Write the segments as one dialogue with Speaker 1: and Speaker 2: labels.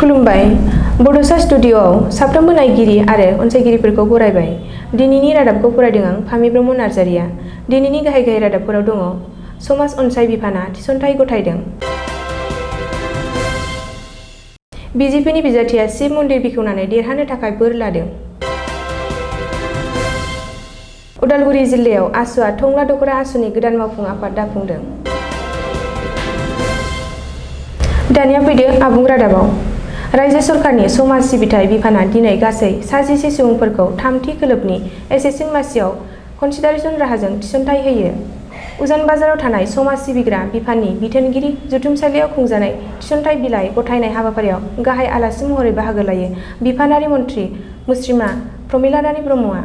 Speaker 1: खुलुमबाय। बड'सा स्टुडिय'आव साफ्रोमबो नायगिरि आरो अनसायगिरिफोरखौ बरायबाय। दिनैनि रादाबखौ फरायदों आं फामि ब्रह्म नार्जारिया। दिनैनि गाहाय गाहाय रादाबफोराव दङ। समाज अनसाय बिफाना थिसनथाइ गथायदों। बिजेपिनि बिजाथिया शिब मन्दिर बेखेवनानै देरहानो थाखाय बोर लादों। उदालगुरि जिल्लायाव आसुआ टंला दख'रा आसुनि गोदान मावफुं आफाद दाफुंदों। दानिया फैदो आबुं रादाबाव। रायजो सरकारनि समाज सिबिथाइ बिफाना दिनै गासै 11 सुबुंफोरखौ थामथि खोलोबनि एसेसिं मासियाव कनसिडारेसन राहाजों थिसनथाइ होयो। उजान बाजाराव थानाय समाज सिबिग्रा बिफाननि बिथोनगिरि जथुमसालियाव खुंजानाय थिसनथाइ बिलाइ गथायनाय हाबाफारियाव गाहाय आलासि महरै बाहागो लायो बिफानारि मन्थ्रि मुस्रिमा प्रमिला रानी ब्रह्मआ।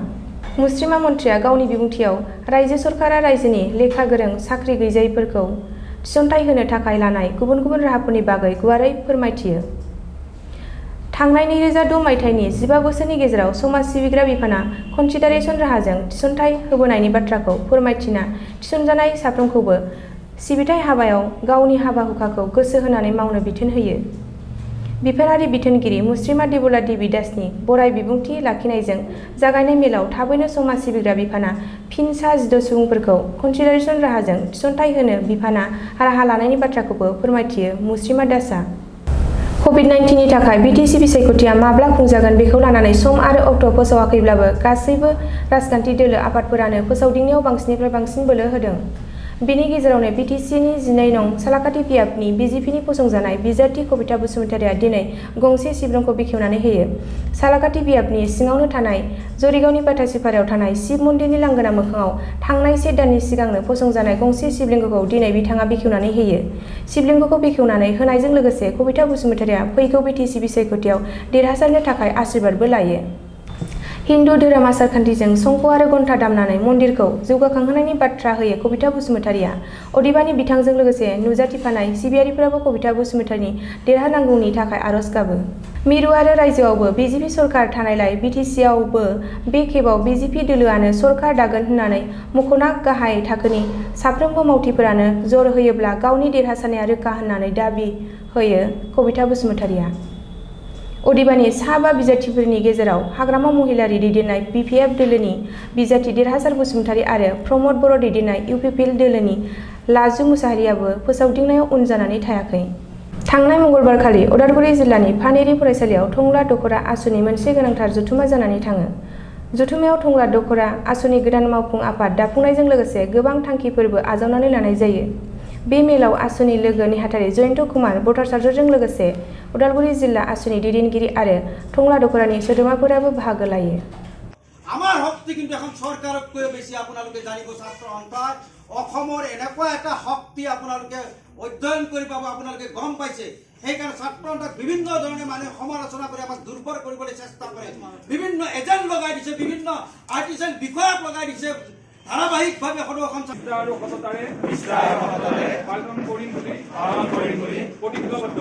Speaker 1: मुस्रिमा मन्थ्रिया गावनि बिबुंथियाव रायजो सरकारा रायजोनि लेखा गोरों साख्रि गैजायिफोरखौ थिसनथाइ होनो थाखाय लानाय गुबुन गुबुन राहाफोरनि बागै गुवारै फोरमायथियो। थांनाय 2006 मायथाइनि 15 बोसोरनि गेजेराव समाज सिबिग्रा बिफाना कनसिडारेसन राहाजों थिसनथाइ होबोनायनि बाथ्राखौ फोरमायथिना थिसनजानाय साफ्रोमखौबो सिबिथाइ हाबायाव गावनि हाबा हुखाखौ गोसो होनानै मावनो बिथोन होयो। बिफानारि बिथोनगिरि मुस्रिमा देबला देबि दासनि बराय बिबुंथि लाखिनायजों जागायनाय मेलाव थाबैनो समाज सिबिग्रा बिफाना फिन सा 16 सुबुंफोरखौ कनसिडारेसन राहाजों थिसनथाइ होनो बिफाना राहा लानायनि बाथ्राखौबो फोरमायथियो मुस्रिमा दासआ। कभिड-19 नि थाखाय बिटिसि बिसायख'थिया माब्ला खुंजागोन बेखौ लानानै सम आरो अक्ट' फोसावाखैब्लाबो गासैबो राजखान्थि दोलो आफादफोरानो फोसावदिंनायाव बांसिननिफ्राय बांसिन बोलो होदों। बेनि गेजेरावनो बिटिसिनि 12 नं सालाकाथि बियाबनि बिजेपिनि फसंजानाय बिजाथि कबिता बसुमतारिया दिनै गंसे सिब्रमखौ बेखेवनानै होयो। सालाकाथि बियाबनि सिङावनो थानाय जरिगावनि बाथासिपारायाव थानाय शिब मन्दिरनि लांगोना मोखाङाव थांनाय 1 दाननि सिगांनो फसंजानाय गंसे शिबलिंगखौ दिनै बिथाङा बेखेवनानै होयो। शिबलिंगखौ बेखेवनानै होनायजों लोगोसे कबिता बसुमतारिया फैगौ बिटिसि बिसायख'थियाव देरहासारनो थाखाय आशीर्बादबो लायो। हिन्दु धोरोम आसारखान्थिजों शंख आरो घन्टा दामनानै मन्दिरखौ जौगाखांहोनायनि बाथ्रा होयो कबिता बसुमतारिया। अदेबानि बिथांजों लोगोसे नुजाथिफानाय सिबियारिफोराबो कबिता बसुमतारिनि देरहानांगौनि थाखाय आरज गाबो। मिरु आरो रायजोआवबो बिजेपि सरकार थानायलाय बिटिसिआवबो बे खेबाव बिजेपि दोलोआनो सरकार दागोन होननानै मख'ना गाहाय थाखोनि साफ्रोमबो मावथिफोरानो जर होयोब्ला गावनि देरहासारनाया रोखा होननानै दाबि होयो कबिता बसुमतारिया। अदेबानि सा 5 बिजाथिफोरनि गेजेराव हाग्रामा महिलारि दैदेननाय बिपिएफ दोलोनि बिजाथि देरहासार बसुमतारि आरो प्रमद बर' दैदेननाय इउपिपिएल दोलोनि लाजु मुसाहारियाबो फोसावदिंनायाव उन जानानै थायाखै। थांनाय मंगलबारखालि उदालगुरि जिल्लानि पानेरि फरायसालियाव टंला दख'रा आसुनि मोनसे गोनांथार जथुमा जानानै थाङो। जथुमायाव टंला दख'रा आसुनि गोदान मावफुं आफाद दाफुंनायजों लोगोसे गोबां थांखिफोरबो आजावनानै लानाय जायो। बे मेलाव आसुनि लोगो नेहाथारि जयन्त कुमार भट्टाचार्यजों लोगोसे उदालगुरि जिल्ला आसुनि दैदेनगिरि आरो टंला दख'रानि सोद्रोमाफोराबो बाहागो लायो।
Speaker 2: আমাৰ শক্তি কিন্তু এখন চৰকাৰতকৈ বেছি আপোনালোকে জানিব ছাত্ৰ সন্থাই অসমৰ এনেকুৱা এটা শক্তি আপোনালোকে অধ্যয়ন কৰি পাব আপোনালোকে গম পাইছে। সেইকাৰণে ছাত্ৰ সন্থাক বিভিন্ন ধৰণে মানুহে সমালোচনা কৰি আমাক দুৰ্বল কৰিবলৈ চেষ্টা কৰে। বিভিন্ন এজেণ্ট লগাই দিছে, বিভিন্ন আৰ্টিফিচিয়েল বিষয়াক লগাই দিছে। ধাৰাবাহিকভাৱে সদৌখন আৰু সততাৰে পালন কৰিম বুলি প্ৰতিজ্ঞাবদ্ধ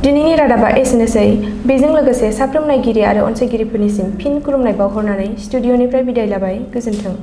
Speaker 1: दिनैनि रादाबा एसेनोसै। बेजों लोगोसे साफ्रोम नायगिरि आरो अनसायगिरिफोरनिसिम फिन खुलुमनाय बावहरनानै स्टुडिअ'निफ्राय बिदाय लाबाय। गोजोन्थों।